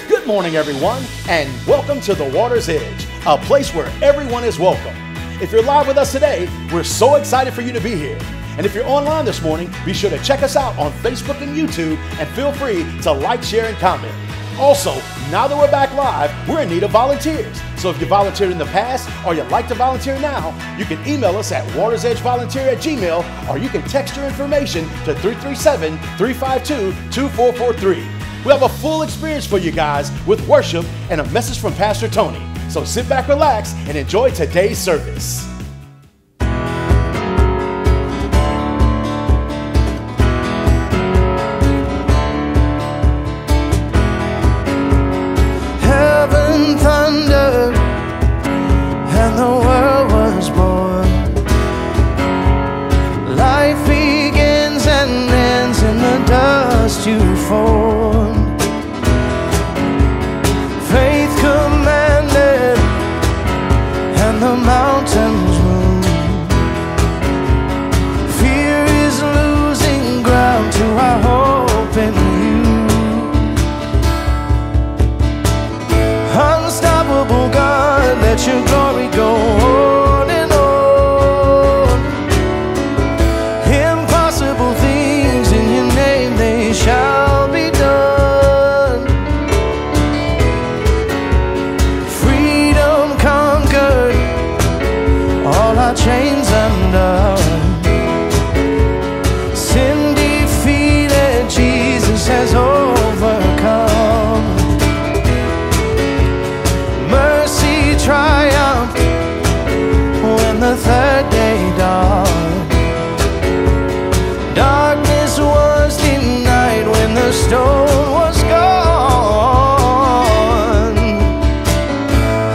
Good morning, everyone, and welcome to the Water's Edge, a place where everyone is welcome. If you're live with us today, we're so excited for you to be here. And if you're online this morning, be sure to check us out on Facebook and YouTube, and feel free to like, share, and comment. Also, now that we're back live, we're in need of volunteers. So if you volunteered in the past or you'd like to volunteer now, you can email us at watersedgevolunteer@gmail.com, or you can text your information to 337-352-2443. We have a full experience for you guys with worship and a message from Pastor Tony. So sit back, relax, and enjoy today's service. Heaven thundered and the world was born. Life begins and ends in the dust you formed. Faith commanded and the mountains move. Fear is losing ground to our hope in you. Unstoppable God, let your glory go on and on. Impossible things in your name, they shall be done. Freedom conquered, all our chains undone. Sin defeated, Jesus has overcome. Mercy triumphed when the third day dawned. Darkness was denied when the stone was gone.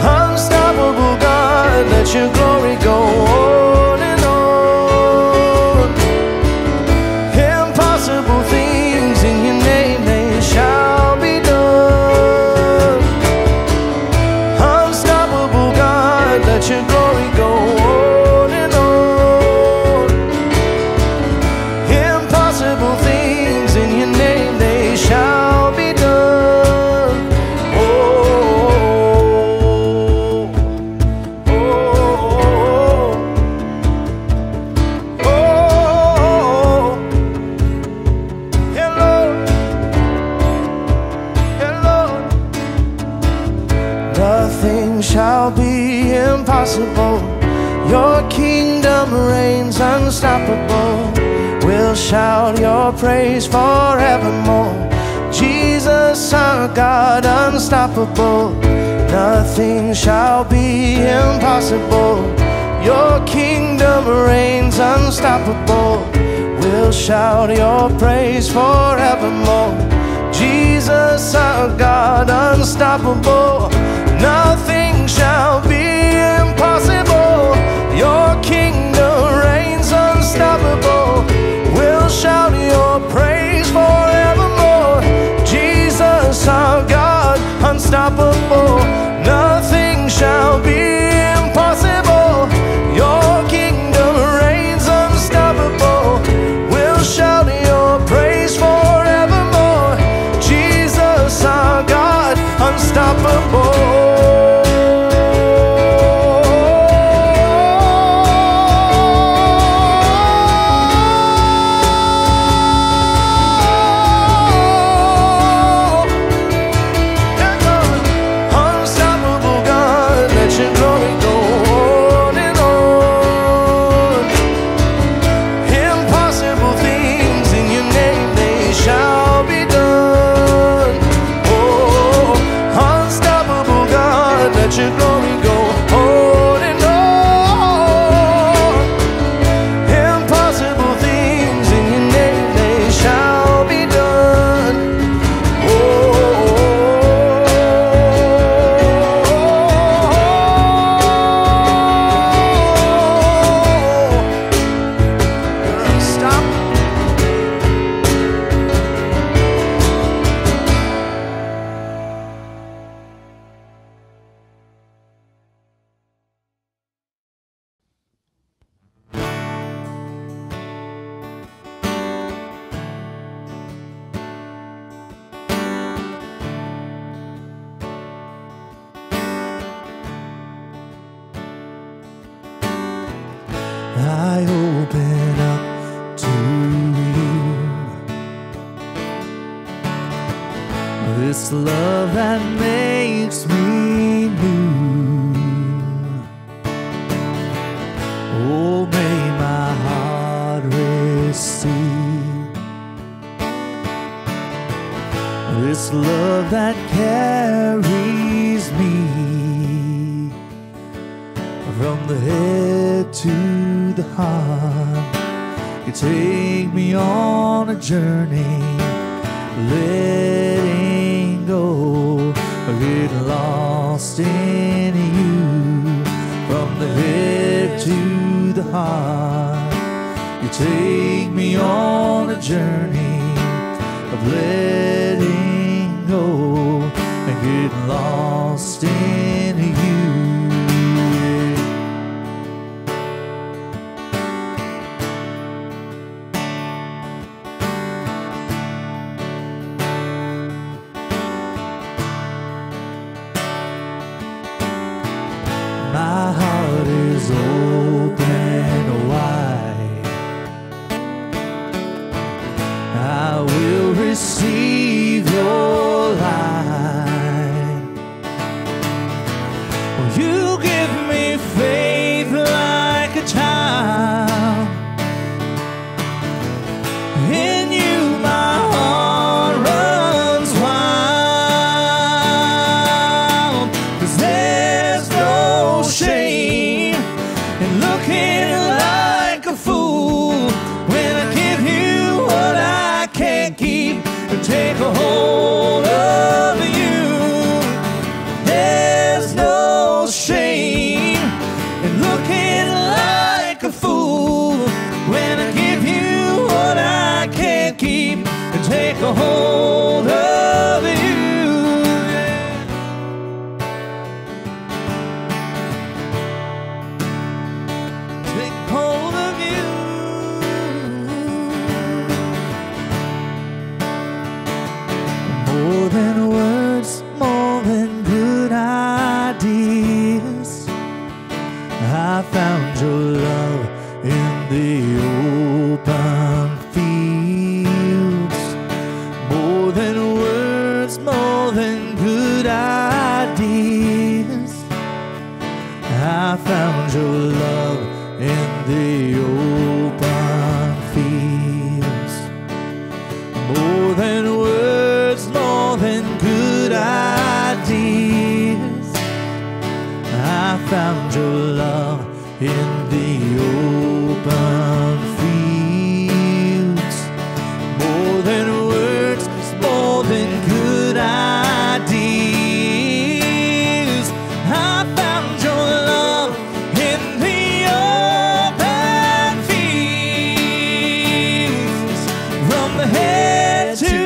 Unstoppable God, let your glory go on and on. Impossible things in your name, they shall be done. Unstoppable God, let your glory go on and on. Impossible things in your name, they shall be done. Oh, oh, oh, oh. Yeah, Lord. Yeah, Lord. Nothing shall be impossible. Your kingdom reigns unstoppable. We'll shout your praise forevermore. Jesus our God, unstoppable. Nothing shall be impossible. Your kingdom reigns unstoppable. We'll shout your praise forevermore. Jesus our God, unstoppable. Nothing shall be impossible. Your kingdom reigns unstoppable. We'll shout your praise forevermore. Jesus our God, unstoppable. Nothing shall be impossible. Your kingdom reigns unstoppable. We'll shout your praise forevermore. Jesus our God, unstoppable. This love that makes me new. Oh, may my heart receive this love that carries me from the head to the heart. You take me on a journey, letting go, getting lost in you. From the head to the heart, you take me on a journey of letting go and getting lost in you. My heart is open wide. I will receive your light. You give me faith like a child. In you my heart runs wild. 'Cause there's no shame in looking like a fool when I give you what I can't keep and take a hold of you. There's no shame in looking like a fool when I give you what I can't keep and take a hold of you. Take hold of you. More than words, more than good ideas, I found your love in the open fields. More than words, more than good ideas, I found your love in the open fields. More than words, more than good ideas, I found your love in the open fields. More than words, more than good ideas, I found your love in the open fields. From the head to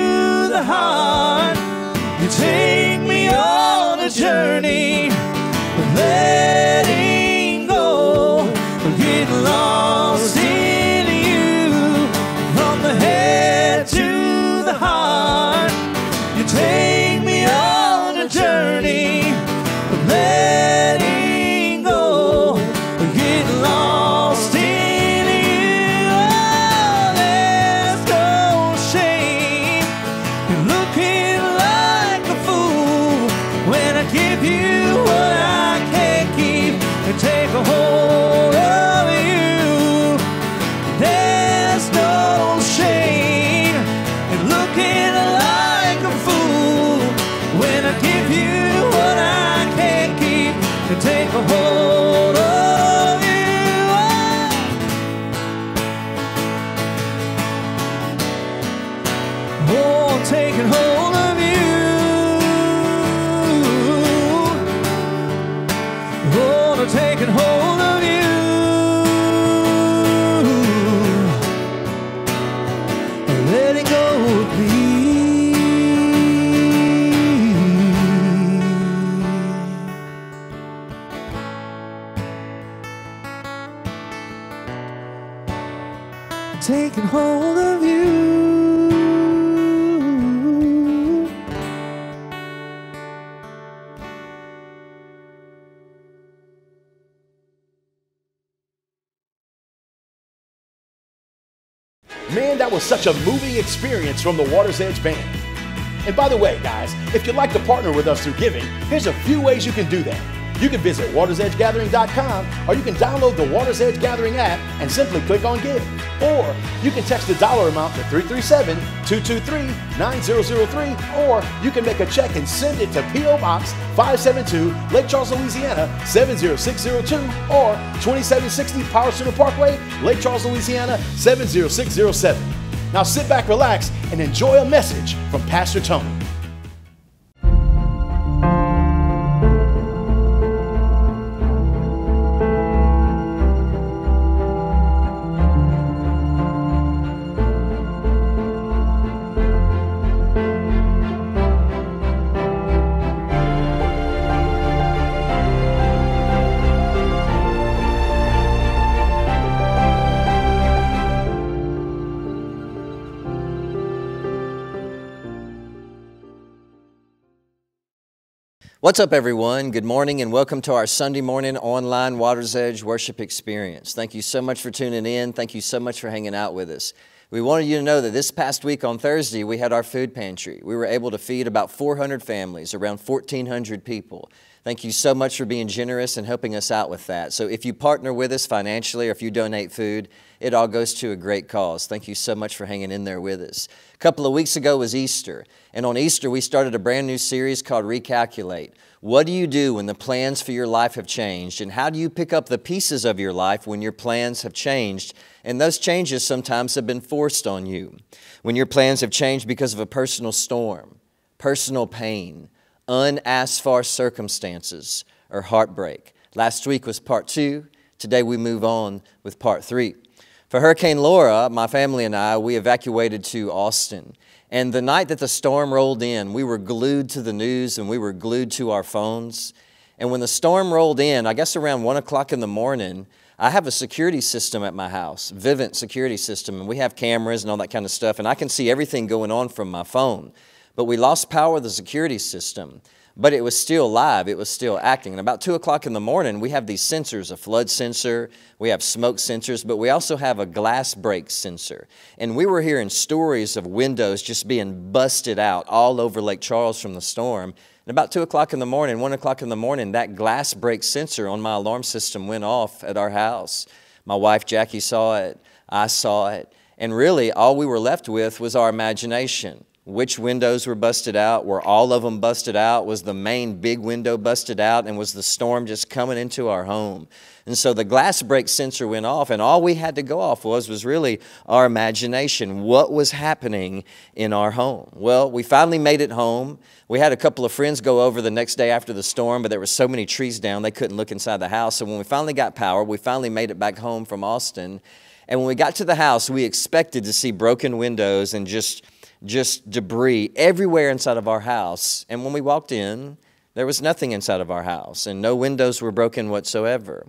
the heart, you take me on a journey, letting go, getting lost in you. From the head to the heart, you take me on a journey, letting go, getting lost in you. Oh, there's no shame in looking like a fool when I give you what I can't keep and take a hold of you. There's no shame in looking like a fool when I give you what I can't keep and take a hold of you. Oh, I'm taking hold of you. Oh, I'm taking hold of you. Letting go of me. Taking hold of you. Man, that was such a moving experience from the Water's Edge Band. And by the way, guys, if you'd like to partner with us through giving, here's a few ways you can do that. You can visit watersedgegathering.com, or you can download the Waters Edge Gathering app and simply click on Give. Or you can text the dollar amount to 337-223-9003, or you can make a check and send it to P.O. Box 572, Lake Charles, Louisiana 70602, or 2760 Power Center Parkway, Lake Charles, Louisiana 70607. Now sit back, relax, and enjoy a message from Pastor Tony. What's up, everyone? Good morning and welcome to our Sunday morning online Waters Edge worship experience. Thank you so much for tuning in. Thank you so much for hanging out with us. We wanted you to know that this past week on Thursday, we had our food pantry. We were able to feed about 400 families, around 1,400 people. Thank you so much for being generous and helping us out with that. So if you partner with us financially or if you donate food, it all goes to a great cause. Thank you so much for hanging in there with us. A couple of weeks ago was Easter, and on Easter we started a brand new series called Recalculate. What do you do when the plans for your life have changed, and how do you pick up the pieces of your life when your plans have changed? And those changes sometimes have been forced on you. When your plans have changed because of a personal storm, personal pain, unasked for circumstances, or heartbreak. Last week was part 2. Today we move on with part 3. For Hurricane Laura, my family and I, we evacuated to Austin. And the night that the storm rolled in, we were glued to the news and we were glued to our phones. And when the storm rolled in, I guess around 1 o'clock in the morning, I have a security system at my house, Vivint security system, and we have cameras and all that kind of stuff, and I can see everything going on from my phone. But we lost power of the security system, but it was still live, it was still acting. And about 2 o'clock in the morning, we have these sensors, a flood sensor, we have smoke sensors, but we also have a glass break sensor. And we were hearing stories of windows just being busted out all over Lake Charles from the storm. And about 2 o'clock in the morning, 1 o'clock in the morning, that glass break sensor on my alarm system went off at our house. My wife, Jackie, saw it, I saw it, and really all we were left with was our imagination. Which windows were busted out? Were all of them busted out? Was the main big window busted out? And was the storm just coming into our home? And so the glass break sensor went off, and all we had to go off was really our imagination. What was happening in our home? Well, we finally made it home. We had a couple of friends go over the next day after the storm, but there were so many trees down, they couldn't look inside the house. So when we finally got power, we finally made it back home from Austin. And when we got to the house, we expected to see broken windows and just debris everywhere inside of our house. And when we walked in, there was nothing inside of our house, and no windows were broken whatsoever.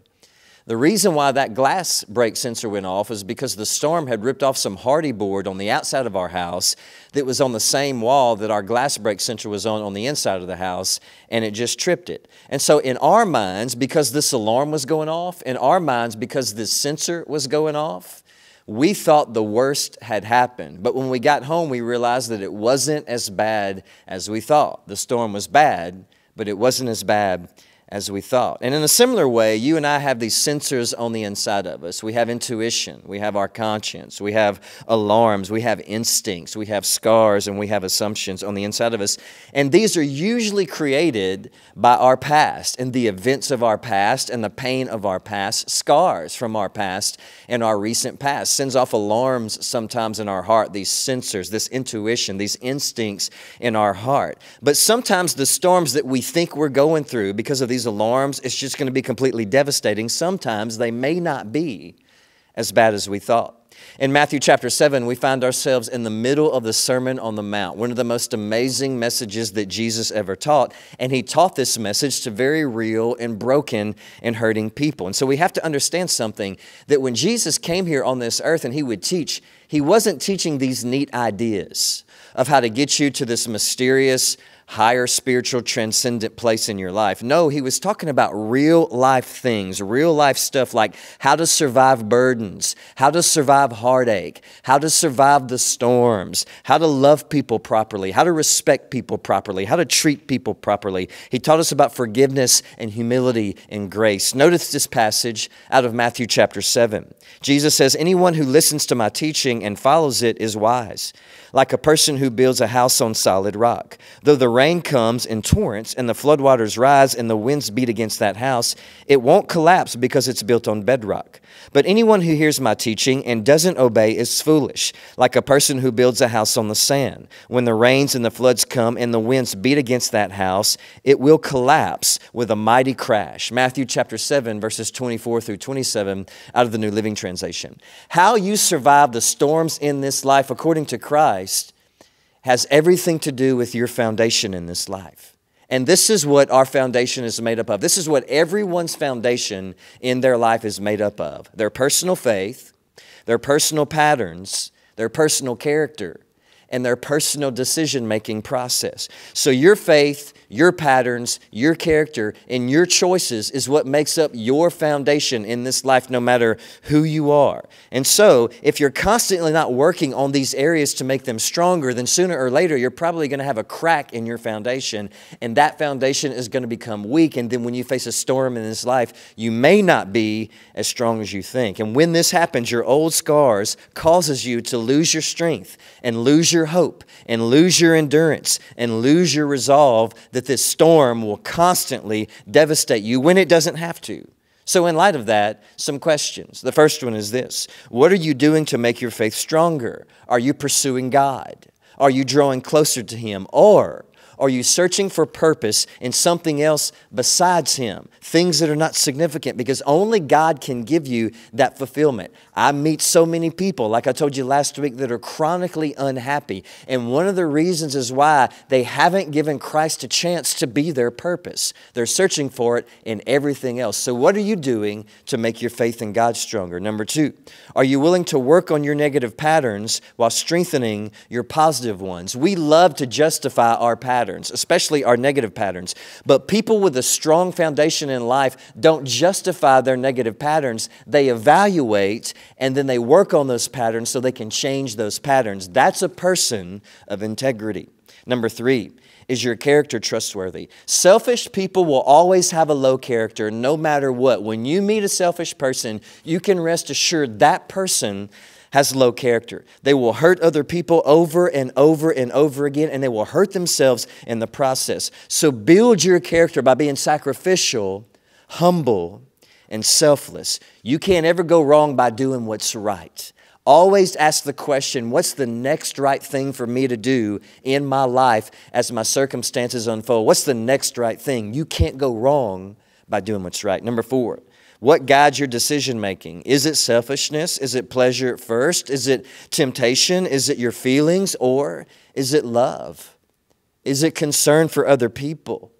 The reason why that glass break sensor went off is because the storm had ripped off some hardy board on the outside of our house that was on the same wall that our glass break sensor was on the inside of the house, and it just tripped it. And so in our minds, because this alarm was going off, in our minds, because this sensor was going off, we thought the worst had happened. But when we got home, we realized that it wasn't as bad as we thought. The storm was bad, but it wasn't as bad as we thought. And in a similar way, you and I have these sensors on the inside of us. We have intuition, we have our conscience, we have alarms, we have instincts, we have scars, and we have assumptions on the inside of us. And these are usually created by our past and the events of our past and the pain of our past, scars from our past and our recent past. Sends off alarms sometimes in our heart, these sensors, this intuition, these instincts in our heart. But sometimes the storms that we think we're going through because of these alarms, it's just going to be completely devastating. Sometimes they may not be as bad as we thought. In Matthew chapter 7, we find ourselves in the middle of the Sermon on the Mount, one of the most amazing messages that Jesus ever taught. And he taught this message to very real and broken and hurting people. And so we have to understand something, that when Jesus came here on this earth and he would teach, he wasn't teaching these neat ideas of how to get you to this mysterious higher spiritual transcendent place in your life. No, he was talking about real life things, real life stuff like how to survive burdens, how to survive heartache, how to survive the storms, how to love people properly, how to respect people properly, how to treat people properly. He taught us about forgiveness and humility and grace. Notice this passage out of Matthew chapter 7. Jesus says, anyone who listens to my teaching and follows it is wise, like a person who builds a house on solid rock. Though the rain comes in torrents and the floodwaters rise and the winds beat against that house, it won't collapse because it's built on bedrock. But anyone who hears my teaching and doesn't obey is foolish, like a person who builds a house on the sand. When the rains and the floods come and the winds beat against that house, it will collapse with a mighty crash. Matthew chapter 7, verses 24 through 27 out of the New Living Translation. How you survive the storms in this life according to Christ has everything to do with your foundation in this life. And this is what our foundation is made up of. This is what everyone's foundation in their life is made up of. Their personal faith, their personal patterns, their personal character, and their personal decision-making process. So your faith, your patterns, your character, and your choices is what makes up your foundation in this life, no matter who you are. And so, if you're constantly not working on these areas to make them stronger, then sooner or later, you're probably going to have a crack in your foundation, and that foundation is going to become weak, and then when you face a storm in this life, you may not be as strong as you think. And when this happens, your old scars causes you to lose your strength, and lose your hope, and lose your endurance, and lose your resolve that this storm will constantly devastate you when it doesn't have to. So in light of that, some questions. The first one is this: what are you doing to make your faith stronger? Are you pursuing God? Are you drawing closer to Him? Or are you searching for purpose in something else besides Him? Things that are not significant, because only God can give you that fulfillment. I meet so many people, like I told you last week, that are chronically unhappy. And one of the reasons is why they haven't given Christ a chance to be their purpose. They're searching for it in everything else. So what are you doing to make your faith in God stronger? Number two, are you willing to work on your negative patterns while strengthening your positive ones? We love to justify our patterns, especially our negative patterns. But people with a strong foundation in life don't justify their negative patterns. They evaluate and then they work on those patterns so they can change those patterns. That's a person of integrity. Number three, is your character trustworthy? Selfish people will always have a low character no matter what. When you meet a selfish person, you can rest assured that person has low character. They will hurt other people over and over and over again, and they will hurt themselves in the process. So build your character by being sacrificial, humble, and selfless. You can't ever go wrong by doing what's right. Always ask the question, what's the next right thing for me to do in my life as my circumstances unfold? What's the next right thing? You can't go wrong by doing what's right. Number four, what guides your decision making? Is it selfishness? Is it pleasure at first? Is it temptation? Is it your feelings? Or is it love? Is it concern for other people?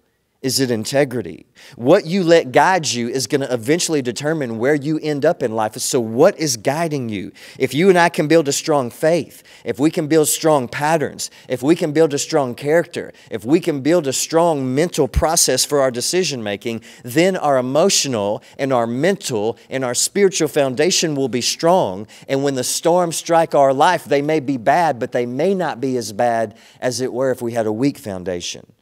Is it integrity? What you let guide you is going to eventually determine where you end up in life. So what is guiding you? If you and I can build a strong faith, if we can build strong patterns, if we can build a strong character, if we can build a strong mental process for our decision making, then our emotional and our mental and our spiritual foundation will be strong. And when the storms strike our life, they may be bad, but they may not be as bad as it were if we had a weak foundation.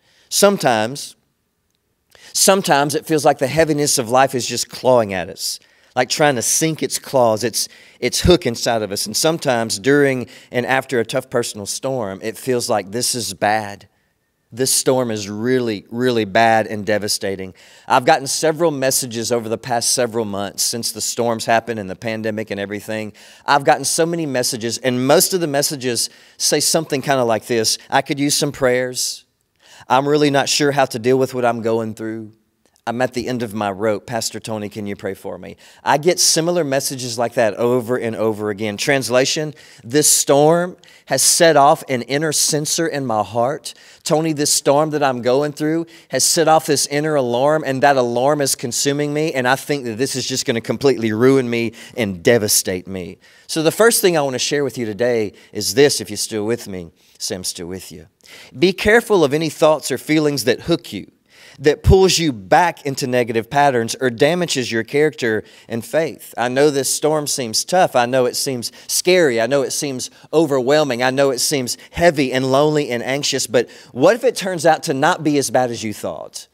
Sometimes it feels like the heaviness of life is just clawing at us, like trying to sink its claws, its hook inside of us. And sometimes during and after a tough personal storm, it feels like this is bad. This storm is really, really bad and devastating. I've gotten several messages over the past several months since the storms happened and the pandemic and everything. I've gotten so many messages, and most of the messages say something kind of like this: I could use some prayers. I'm really not sure how to deal with what I'm going through. I'm at the end of my rope. Pastor Tony, can you pray for me? I get similar messages like that over and over again. Translation, this storm has set off an inner sensor in my heart. Tony, this storm that I'm going through has set off this inner alarm, and that alarm is consuming me, and I think that this is just going to completely ruin me and devastate me. So the first thing I want to share with you today is this, if you're still with me. Say, I'm still with you. Be careful of any thoughts or feelings that hook you, that pulls you back into negative patterns or damages your character and faith. I know this storm seems tough. I know it seems scary. I know it seems overwhelming. I know it seems heavy and lonely and anxious. But what if it turns out to not be as bad as you thought?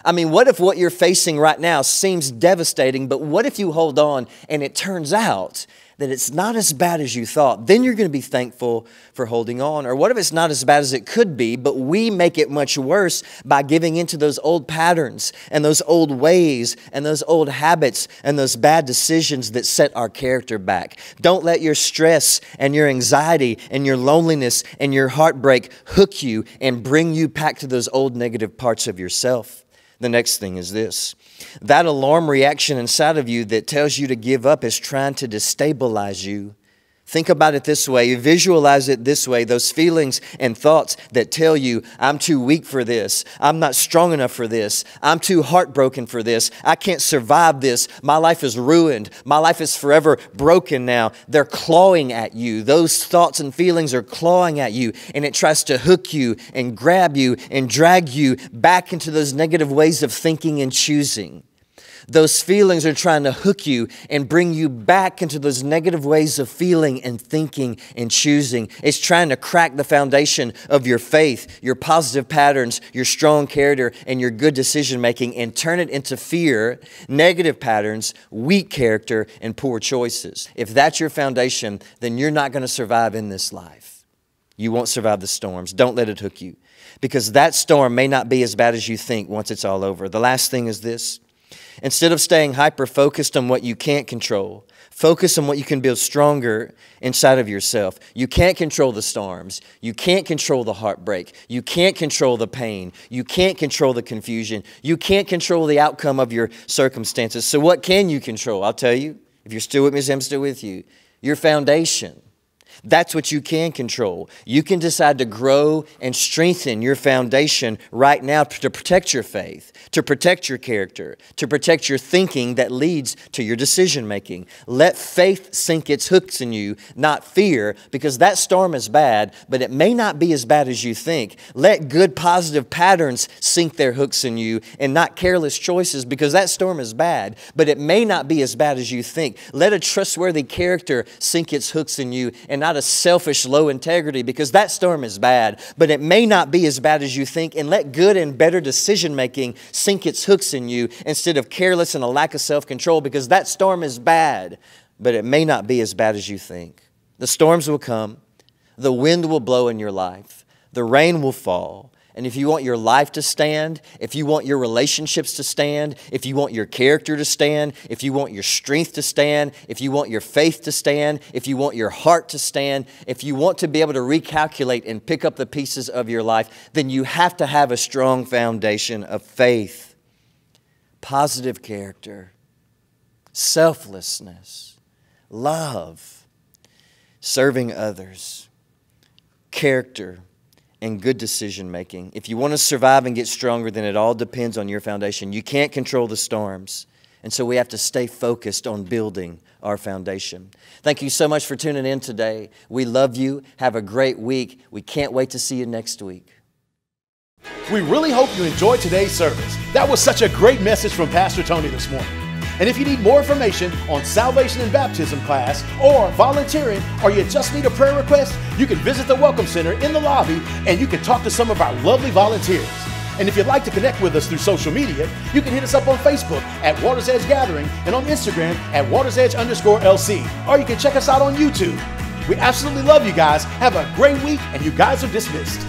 I mean, what if what you're facing right now seems devastating, but what if you hold on and it turns out that it's not as bad as you thought? Then you're going to be thankful for holding on. Or what if it's not as bad as it could be, but we make it much worse by giving into those old patterns and those old ways and those old habits and those bad decisions that set our character back. Don't let your stress and your anxiety and your loneliness and your heartbreak hook you and bring you back to those old negative parts of yourself. The next thing is this. That alarm reaction inside of you that tells you to give up is trying to destabilize you. Think about it this way. Visualize it this way. Those feelings and thoughts that tell you, I'm too weak for this. I'm not strong enough for this. I'm too heartbroken for this. I can't survive this. My life is ruined. My life is forever broken now. They're clawing at you. Those thoughts and feelings are clawing at you, and it tries to hook you and grab you and drag you back into those negative ways of thinking and choosing. Those feelings are trying to hook you and bring you back into those negative ways of feeling and thinking and choosing. It's trying to crack the foundation of your faith, your positive patterns, your strong character, and your good decision making, and turn it into fear, negative patterns, weak character, and poor choices. If that's your foundation, then you're not going to survive in this life. You won't survive the storms. Don't let it hook you, because that storm may not be as bad as you think once it's all over. The last thing is this. Instead of staying hyper-focused on what you can't control, focus on what you can build stronger inside of yourself. You can't control the storms. You can't control the heartbreak. You can't control the pain. You can't control the confusion. You can't control the outcome of your circumstances. So what can you control? I'll tell you, if you're still with me, I'm still with you. Your foundation. That's what you can control. You can decide to grow and strengthen your foundation right now to protect your faith, to protect your character, to protect your thinking that leads to your decision making. Let faith sink its hooks in you, not fear, because that storm is bad, but it may not be as bad as you think. Let good positive patterns sink their hooks in you and not careless choices, because that storm is bad, but it may not be as bad as you think. Let a trustworthy character sink its hooks in you and not a selfish, low integrity, because that storm is bad, but it may not be as bad as you think. And let good and better decision making sink its hooks in you instead of careless and a lack of self-control, because that storm is bad, but it may not be as bad as you think. The storms will come. The wind will blow in your life. The rain will fall. And if you want your life to stand, if you want your relationships to stand, if you want your character to stand, if you want your strength to stand, if you want your faith to stand, if you want your heart to stand, if you want to be able to recalculate and pick up the pieces of your life, then you have to have a strong foundation of faith, positive character, selflessness, love, serving others, character, and good decision making. If you want to survive and get stronger, then it all depends on your foundation. You can't control the storms, and so we have to stay focused on building our foundation. Thank you so much for tuning in today. We love you. Have a great week. We can't wait to see you next week. We really hope you enjoyed today's service. That was such a great message from Pastor Tony this morning. And if you need more information on salvation and baptism class, or volunteering, or you just need a prayer request, you can visit the Welcome Center in the lobby and you can talk to some of our lovely volunteers. And if you'd like to connect with us through social media, you can hit us up on Facebook at Waters Edge Gathering and on Instagram at WatersEdge_LC, or you can check us out on YouTube. We absolutely love you guys. Have a great week, and you guys are dismissed.